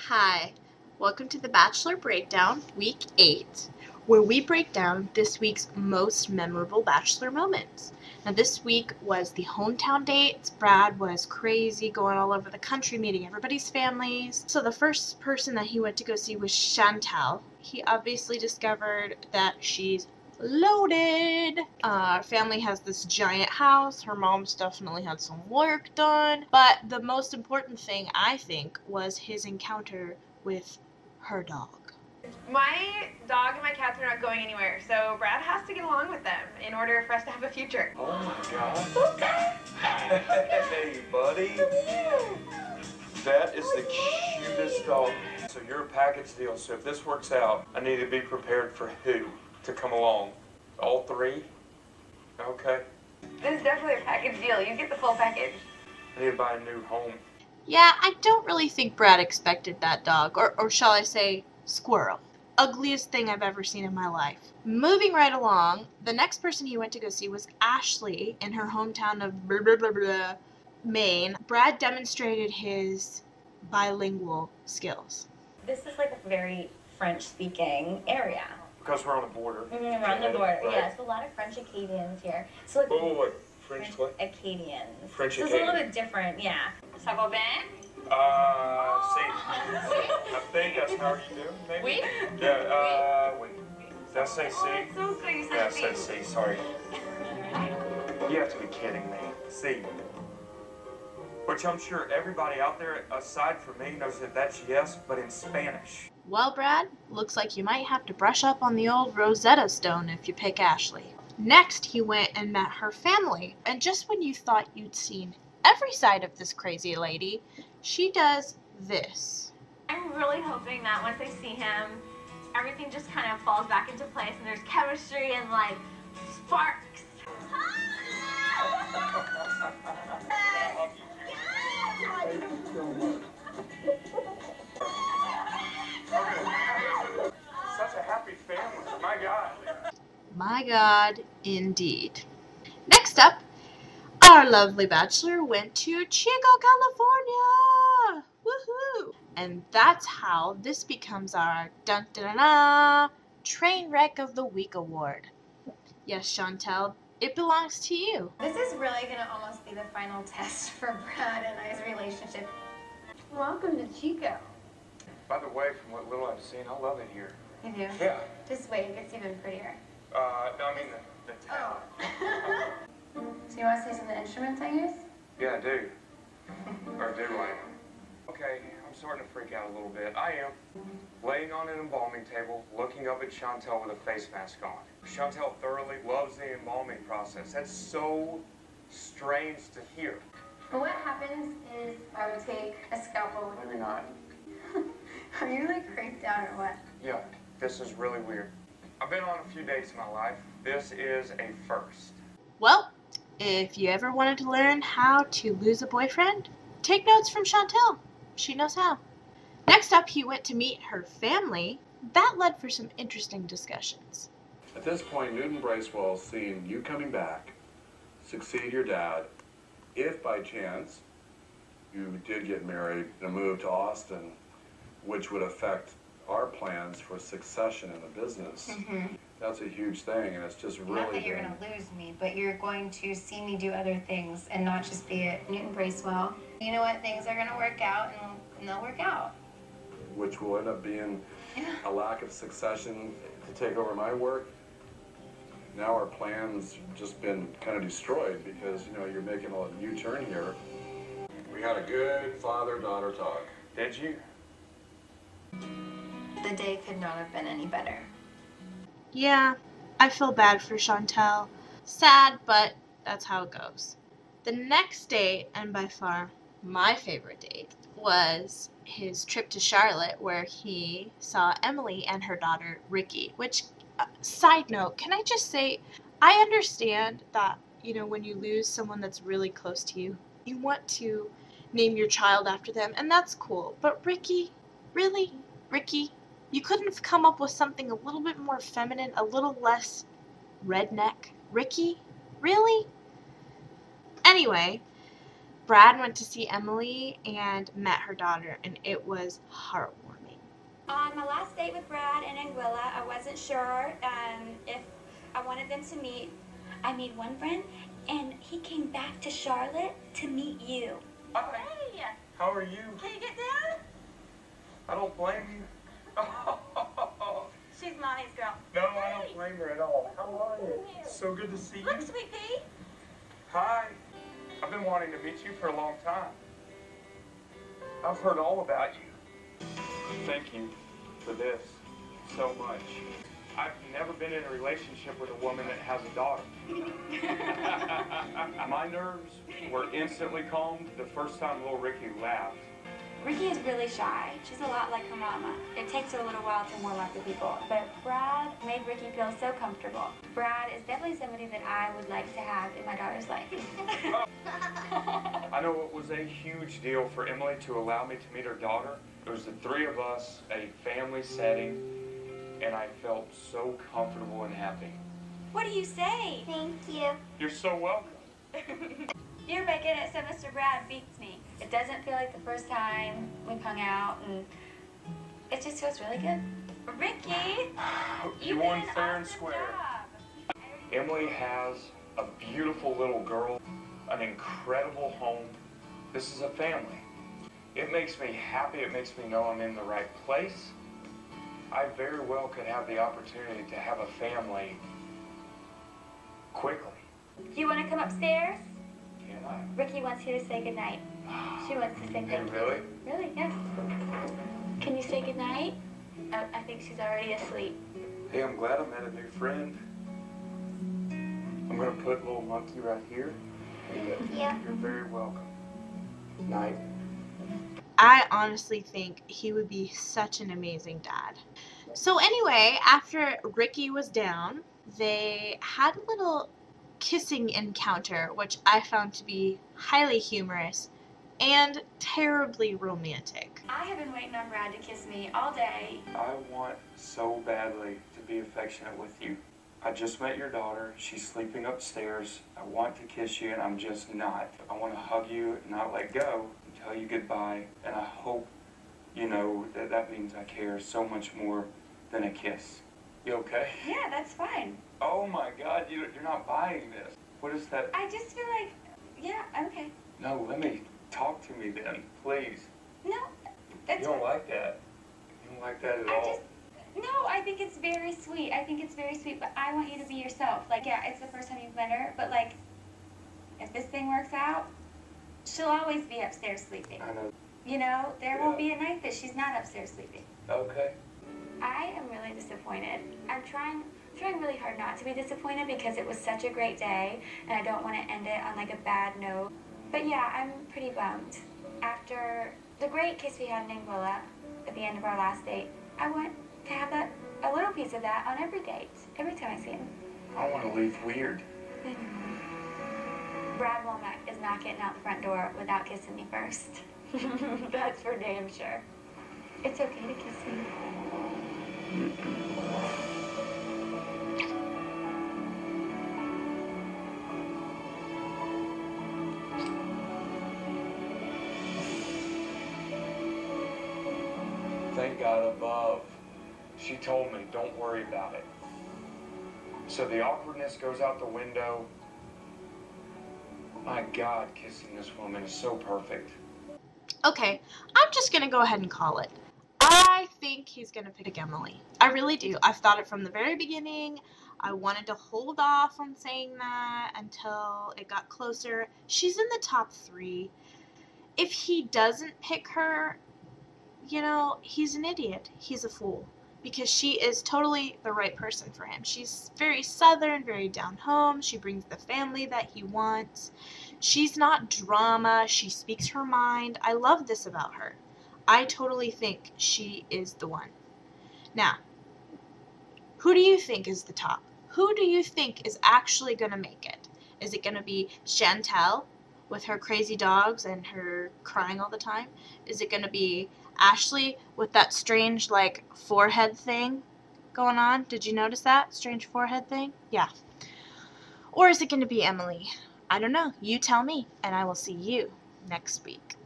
Hi, welcome to the Bachelor Breakdown, Week 8, where we break down this week's most memorable Bachelor moments. Now, this week was the hometown dates. Brad was crazy, going all over the country, meeting everybody's families. So the first person that he went to go see was Chantal. He obviously discovered that she's loaded. Family has this giant house. Her mom's definitely had some work done. But the most important thing, I think, was his encounter with her dog. My dog and my cats are not going anywhere, so Brad has to get along with them in order for us to have a future. Oh my God. Hey, buddy. That is the cutest dog. So you're a package deal, so if this works out, I need to be prepared for who to come along? All three? Okay. This is definitely a package deal. You get the full package. I need to buy a new home. Yeah, I don't really think Brad expected that dog, or shall I say, squirrel. Ugliest thing I've ever seen in my life. Moving right along, the next person he went to go see was Ashley in her hometown of blah, blah, blah, blah, Maine. Brad demonstrated his bilingual skills. This is like a very French-speaking area. Because we're on the border. We're on the border, right. Yes, a lot of French Acadians here. So like What? French what? Acadians. French So it's a little Acadian. bit different, yeah. Ça va bien? I think that's how you do, maybe? Oui? Yeah, wait. Did I say C? Oh, it's so good. You Yeah, I said said C, sorry. You have to be kidding me. C. Which I'm sure everybody out there, aside from me, knows that that's yes, but in Spanish. Well, Brad, looks like you might have to brush up on the old Rosetta Stone if you pick Ashley. Next, he went and met her family, and just when you thought you'd seen every side of this crazy lady, she does this. I'm really hoping that once I see him, everything just kind of falls back into place and there's chemistry and like sparks. Such a happy family, my God. My God, indeed. Next up, our lovely bachelor went to Chico, California! Woohoo! And that's how this becomes our dun-dun-dun-dun Train Wreck of the Week award. Yes, Chantel, it belongs to you. This is really going to almost be the final test for Brad and I's relationship. Welcome to Chico. By the way, from what little I've seen, I love it here. You do? Yeah. Just wait, it gets even prettier. No, I mean the town. So you want to see some of the instruments I use? Yeah, I do. Or do I? Okay, I'm starting to freak out a little bit. I am. Laying on an embalming table, looking up at Chantel with a face mask on. Chantel thoroughly loves the embalming process. That's so strange to hear. Well, what happens is I would take a scalpel. Maybe not. Are you like creeped out or what? Yeah, this is really weird. I've been on a few dates in my life. This is a first. Well, if you ever wanted to learn how to lose a boyfriend, take notes from Chantel. She knows how. Next up, he went to meet her family. That led for some interesting discussions. At this point, Newton Bracewell, seeing you coming back, succeed your dad, if by chance you did get married and move to Austin, which would affect our plans for succession in the business. That's a huge thing, and it's just really Not that you're going to lose me, but you're going to see me do other things and not just be at Newton Bracewell. You know what? Things are going to work out, and they'll work out. which will end up being a lack of succession to take over my work. Now our plan's just been kind of destroyed because, you know, you're making a U-turn here. We had a good father-daughter talk. Did you? The day could not have been any better. Yeah, I feel bad for Chantel. Sad, but that's how it goes. The next date, and by far my favorite date, was his trip to Charlotte where he saw Emily and her daughter Ricky, which, side note, can I just say, I understand that, you know, when you lose someone that's really close to you, you want to name your child after them, and that's cool. But Ricky, really? Ricky? You couldn't have come up with something a little bit more feminine, a little less redneck? Ricky? Really? Anyway, Brad went to see Emily and met her daughter, and it was heartwarming. On my last date with Brad and Anguilla, I wasn't sure if I wanted them to meet. I made one friend, and he came back to Charlotte to meet you. Hi. Hey, How are you? can you get down? I don't blame you. She's Monty's girl. No, I don't blame her at all. How are you? So good to see you. Look, Sweet Pea. Hi. I've been wanting to meet you for a long time. I've heard all about you. Thank you for this so much. I've never been in a relationship with a woman that has a daughter. My nerves were instantly calmed the first time little Ricky laughed. Ricky is really shy. She's a lot like her mama. It takes her a little while to warm up to people. But Brad made Ricky feel so comfortable. Brad is definitely somebody that I would like to have in my daughter's life. I know it was a huge deal for Emily to allow me to meet her daughter. It was the three of us, a family setting, and I felt so comfortable and happy. What do you say? Thank you. You're so welcome. Your bacon at Semester Brad beats me. It doesn't feel like the first time we've hung out, and it just feels really good. Ricky, You did won an fair and awesome square. job. Emily has a beautiful little girl, an incredible home. This is a family. It makes me happy. It makes me know I'm in the right place. I very well could have the opportunity to have a family quickly. Do you want to come upstairs? Can I? Ricky wants you to say goodnight. She wants to say Hey, thank you. really? Really? Yeah. Can you say goodnight? Oh, I think she's already asleep. Hey, I'm glad I met a new friend. I'm gonna put little monkey right here. Yeah. You're very welcome. Night. I honestly think he would be such an amazing dad. So anyway, after Ricky was down, they had a little kissing encounter, which I found to be highly humorous and terribly romantic. I have been waiting on Brad to kiss me all day. I want so badly to be affectionate with you. I just met your daughter. She's sleeping upstairs. I want to kiss you, and I'm just not. I want to hug you, not let go, and tell you goodbye. And I hope you know that that means I care so much more than a kiss. You okay? Yeah, that's fine. Oh my God, you're not buying this. What is that? I just feel like, yeah, I'm okay. No, let me talk to me then, please. No, it's You don't like that. You don't like that at I all. just, no, I think it's very sweet. I think it's very sweet, but I want you to be yourself. Like, yeah, it's the first time you've met her, but like, if this thing works out, she'll always be upstairs sleeping. I know. You know, there won't be a night that she's not upstairs sleeping. Okay. I am really disappointed. I'm trying really hard not to be disappointed because it was such a great day, and I don't want to end it on like a bad note. But yeah, I'm pretty bummed. After the great kiss we had in Anguilla at the end of our last date, I want to have a little piece of that on every date, every time I see him. I want to leave weird. Brad Womack is not getting out the front door without kissing me first. That's for damn sure. It's okay to kiss me. Thank God above. She told me, don't worry about it. So the awkwardness goes out the window. My God, kissing this woman is so perfect. Okay, I'm just gonna go ahead and call it. I think he's gonna pick Emily. I really do. I've thought it from the very beginning. I wanted to hold off on saying that until it got closer. She's in the top 3. If he doesn't pick her, you know, he's an idiot. He's a fool. Because she is totally the right person for him. She's very southern, very down home. She brings the family that he wants. She's not drama. She speaks her mind. I love this about her. I totally think she is the one. Now, who do you think is the top? Who do you think is actually going to make it? Is it going to be Chantel with her crazy dogs and her crying all the time? Is it going to be Ashley with that strange, like, forehead thing going on? Did you notice that? Strange forehead thing? Yeah. Or is it going to be Emily? I don't know. You tell me, and I will see you next week.